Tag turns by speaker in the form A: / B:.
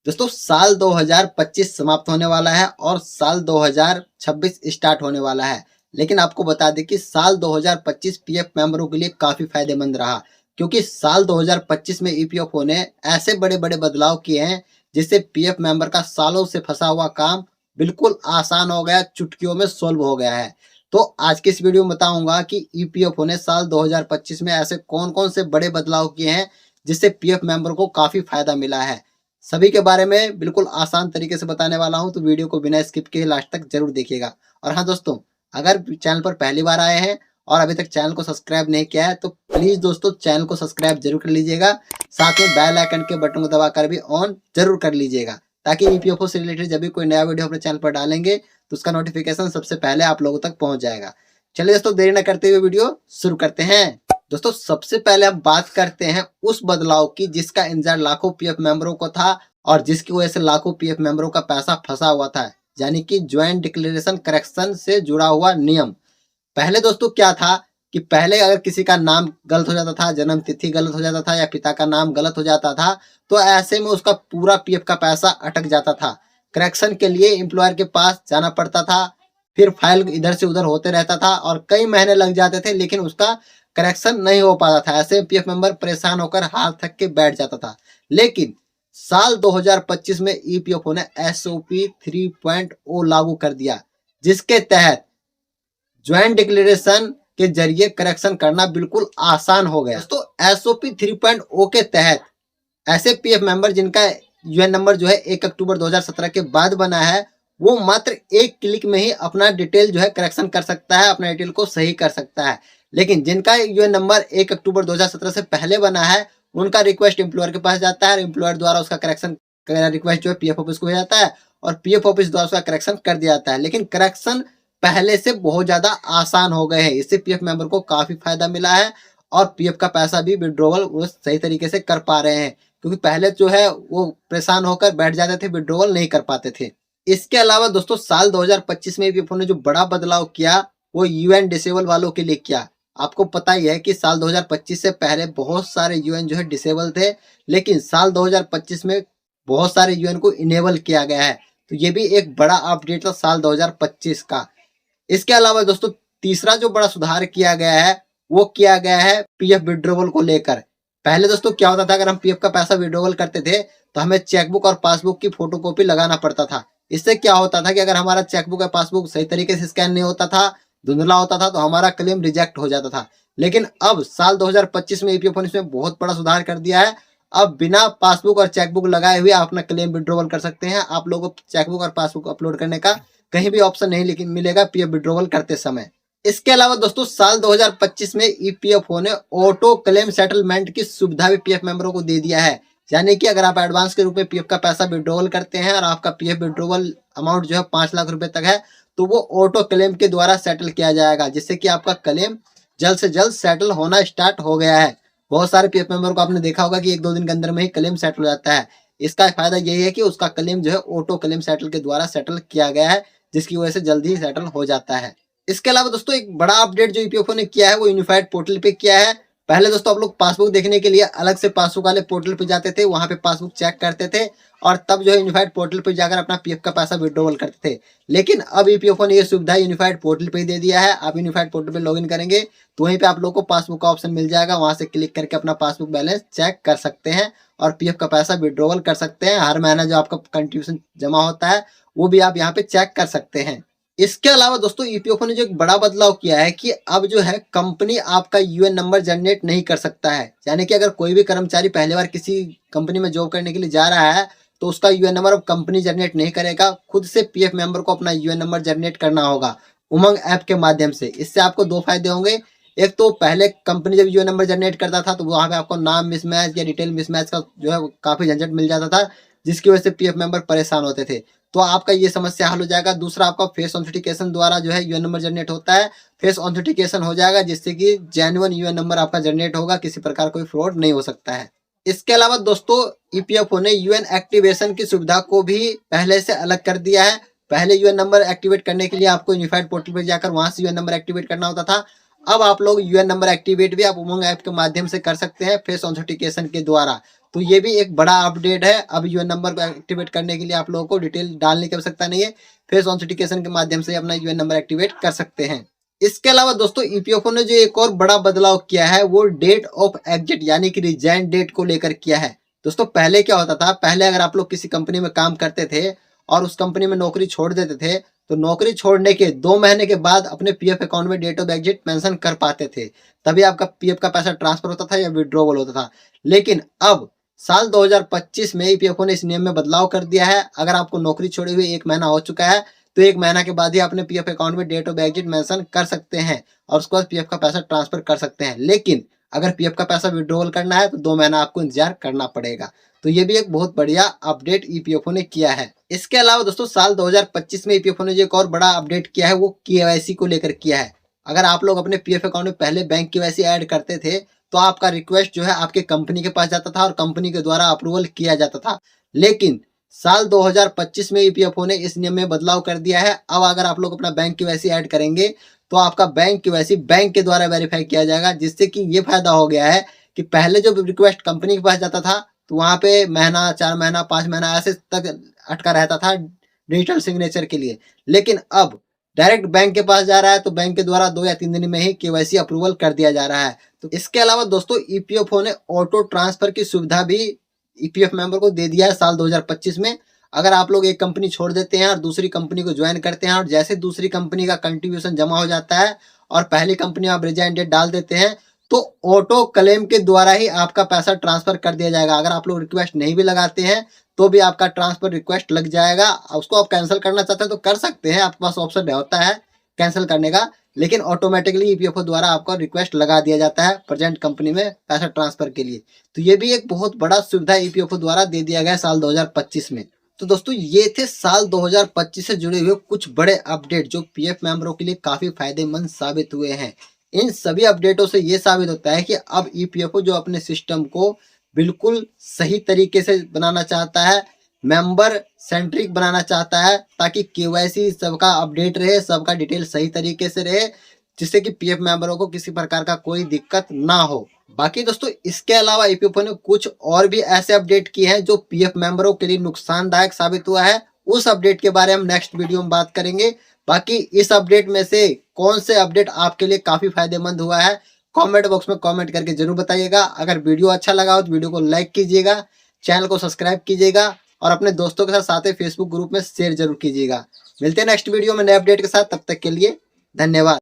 A: दोस्तों साल 2025 समाप्त होने वाला है और साल 2026 स्टार्ट होने वाला है। लेकिन आपको बता दें कि साल 2025 पीएफ मेंबरों के लिए काफी फायदेमंद रहा, क्योंकि साल 2025 में ईपीएफओ ने ऐसे बड़े बड़े बदलाव किए हैं जिससे पीएफ मेंबर का सालों से फंसा हुआ काम बिल्कुल आसान हो गया, चुटकियों में सोल्व हो गया है। तो आज की इस वीडियो में बताऊंगा कि ईपीएफओ ने साल 2025 में ऐसे कौन कौन से बड़े बदलाव किए हैं जिससे पीएफ मेंबर को काफी फायदा मिला है। सभी के बारे में बिल्कुल आसान तरीके से बताने वाला हूं, तो वीडियो को बिना स्किप किए लास्ट तक जरूर देखिएगा। और हाँ दोस्तों, अगर चैनल पर पहली बार आए हैं और अभी तक चैनल को सब्सक्राइब नहीं किया है तो प्लीज दोस्तों चैनल को सब्सक्राइब जरूर कर लीजिएगा। साथ में बेल आइकन के बटन को दबाकर भी ऑन जरूर कर लीजिएगा, ताकि ईपीएफओ से रिलेटेड जब भी कोई नया वीडियो अपने चैनल पर डालेंगे तो उसका नोटिफिकेशन सबसे पहले आप लोगों तक पहुंच जाएगा। चलिए दोस्तों, देरी न करते हुए वीडियो शुरू करते हैं। दोस्तों सबसे पहले हम बात करते हैं उस बदलाव की जिसका इंतजार लाखों पीएफ मेंबरों को था और जिसकी वजह से लाखों पीएफ मेंबरों का पैसा फंसा हुआ था, यानी कि ज्वाइंट डिक्लेरेशन करेक्शन से जुड़ा हुआ नियम। पहले दोस्तों क्या था कि पहले अगर किसी का नाम गलत हो जाता था, जन्म तिथि गलत हो जाता था या पिता का नाम गलत हो जाता था, तो ऐसे में उसका पूरा पीएफ का पैसा अटक जाता था। करेक्शन के लिए एम्प्लॉयर के पास जाना पड़ता था, फिर फाइल इधर से उधर होते रहता था और कई महीने लग जाते थे, लेकिन उसका करेक्शन नहीं हो पाता था। ऐसे पीएफ मेंबर परेशान होकर हाथ थक के बैठ जाता था। लेकिन साल 2025 में ईपीएफओ ने एसओपी 3.0 लागू कर दिया, जिसके तहत ज्वाइंट डिक्लेरेशन के जरिए करेक्शन करना बिल्कुल आसान हो गया। तो एसओपी 3.0 के तहत ऐसे पीएफ मेंबर जिनका यूएन नंबर जो है 1 अक्टूबर 2017 के बाद बना है, वो मात्र एक क्लिक में ही अपना डिटेल जो है करेक्शन कर सकता है, अपना डिटेल को सही कर सकता है। लेकिन जिनका यूएन नंबर 1 अक्टूबर 2017 से पहले बना है, उनका रिक्वेस्ट एम्प्लॉयर के पास जाता है, एम्प्लॉयर द्वारा उसका करेक्शन रिक्वेस्ट जो है पीएफ ऑफिस को भेजा जाता है और पीएफ ऑफिस द्वारा उसका करेक्शन कर दिया जाता है। लेकिन करेक्शन पहले से बहुत ज्यादा आसान हो गए हैं। इससे पीएफ मेंबर को काफी फायदा मिला है और पीएफ का पैसा भी विड्रॉवल वो सही तरीके से कर पा रहे हैं, क्योंकि पहले जो है वो परेशान होकर बैठ जाते थे, विड्रॉवल नहीं कर पाते थे। इसके अलावा दोस्तों साल 2025 में ईपीएफओ ने जो बड़ा बदलाव किया वो यूएन डिसेबल वालों के लिए किया। आपको पता ही है कि साल 2025 से पहले बहुत सारे यूएन जो है डिसेबल थे, लेकिन साल 2025 में बहुत सारे यूएन को इनेबल किया गया है। तो ये भी एक बड़ा अपडेट था साल 2025 का। इसके अलावा दोस्तों तीसरा जो बड़ा सुधार किया गया है वो किया गया है पीएफ विड्रॉवल को लेकर। पहले दोस्तों क्या होता था, अगर हम पीएफ का पैसा विड्रॉवल करते थे तो हमें चेकबुक और पासबुक की फोटोकॉपी लगाना पड़ता था। इससे क्या होता था कि अगर हमारा चेकबुक या पासबुक सही तरीके से स्कैन नहीं होता था, धुंधला होता था, तो हमारा क्लेम रिजेक्ट हो जाता था। लेकिन अब साल 2025 में ईपीएफओ ने इसमें बहुत बड़ा सुधार कर दिया है। अब बिना पासबुक और चेकबुक लगाए हुए आप अपना क्लेम विड्रॉवल कर सकते हैं। आप लोगों को चेकबुक और पासबुक अपलोड करने का कहीं भी ऑप्शन नहीं लेकिन मिलेगा पीएफ विड्रॉवल करते समय। इसके अलावा दोस्तों साल 2025 में ईपीएफओ ने ऑटो क्लेम सेटलमेंट की सुविधा भी पीएफ मेंबरों को दे दिया है। यानी कि अगर आप एडवांस के रूप में पीएफ का पैसा विड्रॉवल करते हैं और आपका पीएफ विड्रॉवल अमाउंट जो है 5 लाख रुपए तक है, तो वो ऑटो क्लेम के द्वारा सेटल किया जाएगा, जिससे कि आपका क्लेम जल्द से जल्द सेटल होना स्टार्ट हो गया है। बहुत सारे पीएफ मेंबर को आपने देखा होगा कि 1-2 दिन के अंदर में ही क्लेम सेटल हो जाता है। इसका फायदा यही है कि उसका क्लेम जो है ऑटो क्लेम सेटल के द्वारा सेटल किया गया है, जिसकी वजह से जल्दी ही सेटल हो जाता है। इसके अलावा दोस्तों एक बड़ा अपडेट जो ईपीएफओ ने किया है वो यूनिफाइड पोर्टल पे किया है। पहले दोस्तों आप लोग पासबुक देखने के लिए अलग से पासबुक वाले पोर्टल पे जाते थे, वहां पे पासबुक चेक करते थे और तब जो है यूनिफाइड पोर्टल पे जाकर अपना पीएफ का पैसा विड्रॉवल करते थे। लेकिन अब ईपीएफओ ने ये सुविधा यूनिफाइड पोर्टल पे ही दे दिया है। आप यूनिफाइड पोर्टल पे लॉगिन करेंगे तो वहीं पे आप लोग को पासबुक का ऑप्शन मिल जाएगा, वहां से क्लिक करके अपना पासबुक बैलेंस चेक कर सकते हैं और पीएफ का पैसा विड्रॉवल कर सकते हैं। हर महीना जो आपका कंट्रीब्यूशन जमा होता है वो भी आप यहाँ पे चेक कर सकते हैं। इसके अलावा दोस्तों ईपीएफओ ने जो एक बड़ा बदलाव किया है कि अब जो है कंपनी आपका यूएन नंबर जनरेट नहीं कर सकता है। यानी कि अगर कोई भी कर्मचारी पहली बार किसी कंपनी में जॉब करने के लिए जा रहा है तो उसका यूएन नंबर अब कंपनी जनरेट नहीं करेगा, खुद से पीएफ मेंबर को अपना यूएन नंबर जनरेट करना होगा उमंग ऐप के माध्यम से। इससे आपको 2 फायदे होंगे। एक तो पहले कंपनी जब यूएन नंबर जनरेट करता था तो वहां पे आपको नाम मिसमैच या डिटेल मिसमैच का जो है काफी झंझट मिल जाता था, जिसकी वजह से पीएफ मेंबर परेशान होते थे। तो आपका ये समस्या हल हो जाएगा। दूसरा, आपका फेस ऑथेंटिकेशन द्वारा जो है यूएन नंबर जनरेट होता है, फेस ऑथेंटिकेशन हो जाएगा, जिससे कि जेन्युइन यूएन नंबर आपका जनरेट होगा, किसी प्रकार कोई फ्रॉड नहीं हो सकता है। इसके अलावा दोस्तों ईपीएफओ ने यूएन एक्टिवेशन की सुविधा को भी पहले से अलग कर दिया है। पहले यूएन नंबर एक्टिवेट करने के लिए आपको यूनिफाइड पोर्टल पर जाकर वहां से यूएन नंबर एक्टिवेट करना होता था। अब आप लोग यूएन नंबर एक्टिवेट भी आप उमंग ऐप के माध्यम से कर सकते हैं फेस ऑथेंटिकेशन के द्वारा। तो ये भी एक बड़ा अपडेट है। अब यूएन नंबर को एक्टिवेट करने के लिए आप लोगों को डिटेल डालने की आवश्यकता नहीं है, फेस ऑथेंटिकेशन के माध्यम से अपना यूएन नंबर एक्टिवेट कर सकते हैं। इसके अलावा दोस्तों ईपीएफओ ने जो एक और बड़ा बदलाव किया है वो डेट ऑफ एग्जिट यानी कि रिजाइन डेट को लेकर किया है। दोस्तों पहले क्या होता था, पहले अगर आप लोग किसी कंपनी में काम करते थे और उस कंपनी में नौकरी छोड़ देते थे तो नौकरी छोड़ने के 2 महीने के बाद अपने पीएफ अकाउंट में डेट ऑफ एग्जिट मेंशन कर पाते थे, तभी आपका पीएफ का पैसा ट्रांसफर होता था या विड्रॉवल होता था। लेकिन अब साल 2025 में ईपीएफओ ने इस नियम में बदलाव कर दिया है। अगर आपको नौकरी छोड़े हुए 1 महीना हो चुका है तो 1 महीना के बाद ही अपने पीएफ अकाउंट में डेट ऑफ एग्जिट मेंशन कर सकते हैं और उसके बाद पीएफ का पैसा ट्रांसफर कर सकते हैं। लेकिन अगर पीएफ का पैसा विड्रॉवल करना है तो 2 महीना आपको इंतजार करना पड़ेगा। तो ये भी एक बहुत बढ़िया अपडेट ईपीएफओ ने किया है। इसके अलावा दोस्तों साल 2025 में ईपीएफओ ने जो एक और बड़ा अपडेट किया है वो केवाईसी को लेकर किया है। अगर आप लोग अपने पीएफ अकाउंट में पहले बैंक केवाईसी ऐड करते थे तो आपका रिक्वेस्ट जो है आपके कंपनी के पास जाता था और कंपनी के द्वारा अप्रूवल किया जाता था। लेकिन साल 2025 में ईपीएफओ ने इस नियम में बदलाव कर दिया है। अब अगर आप लोग अपना बैंक केवाईसी ऐड करेंगे तो आपका बैंक केवाईसी बैंक के द्वारा वेरीफाई किया जाएगा, जिससे कि ये फायदा हो गया है कि पहले जो रिक्वेस्ट कंपनी के पास जाता था तो वहां पे महीना, 4 महीना, 5 महीना ऐसे तक अटका रहता था डिजिटल सिग्नेचर के लिए। लेकिन अब डायरेक्ट बैंक के पास जा रहा है तो बैंक के द्वारा 2 या 3 दिन में ही केवाईसी अप्रूवल कर दिया जा रहा है। तो इसके अलावा दोस्तों ईपीएफओ ने ऑटो ट्रांसफर की सुविधा भी ईपीएफ मेंबर को दे दिया है साल 2025 में। अगर आप लोग एक कंपनी छोड़ देते हैं और दूसरी कंपनी को ज्वाइन करते हैं और जैसे दूसरी कंपनी का कंट्रीब्यूशन जमा हो जाता है और पहली कंपनी में आप रिजाइन डेट डाल देते हैं तो ऑटो क्लेम के द्वारा ही आपका पैसा ट्रांसफर कर दिया जाएगा। अगर आप लोग रिक्वेस्ट नहीं भी लगाते हैं तो भी आपका ट्रांसफर रिक्वेस्ट लग जाएगा। उसको आप कैंसिल करना चाहते हैं तो कर सकते हैं, आपके पास ऑप्शन होता है कैंसिल करने का, लेकिन ऑटोमेटिकली ईपीएफओ द्वारा आपका रिक्वेस्ट लगा दिया जाता है प्रेजेंट कंपनी में पैसा ट्रांसफर के लिए। तो ये भी एक बहुत बड़ा सुविधा ईपीएफओ द्वारा दे दिया गया साल 2025 में। तो दोस्तों ये थे साल 2025 से जुड़े हुए कुछ बड़े अपडेट जो पीएफ मेंबरों के लिए काफी फायदेमंद साबित हुए हैं। इन सभी अपडेटों से ये साबित होता है कि अब ईपीएफओ जो अपने सिस्टम को बिल्कुल सही तरीके से बनाना चाहता है, मेंबर सेंट्रिक बनाना चाहता है, ताकि केवाईसी सबका अपडेट रहे, सबका डिटेल सही तरीके से रहे, जिससे कि पीएफ मेंबरों को किसी प्रकार का कोई दिक्कत ना हो। बाकी दोस्तों इसके अलावा ईपीएफओ ने कुछ और भी ऐसे अपडेट किए हैं जो पीएफ मेंबरों के लिए नुकसानदायक साबित हुआ है। उस अपडेट के बारे में नेक्स्ट वीडियो में बात करेंगे। बाकी इस अपडेट में से कौन से अपडेट आपके लिए काफी फायदेमंद हुआ है कमेंट बॉक्स में कमेंट करके जरूर बताइएगा। अगर वीडियो अच्छा लगा हो तो वीडियो को लाइक कीजिएगा, चैनल को सब्सक्राइब कीजिएगा और अपने दोस्तों के साथ ही फेसबुक ग्रुप में शेयर जरूर कीजिएगा। मिलते हैं नेक्स्ट वीडियो में नए अपडेट के साथ, तब तक के लिए धन्यवाद।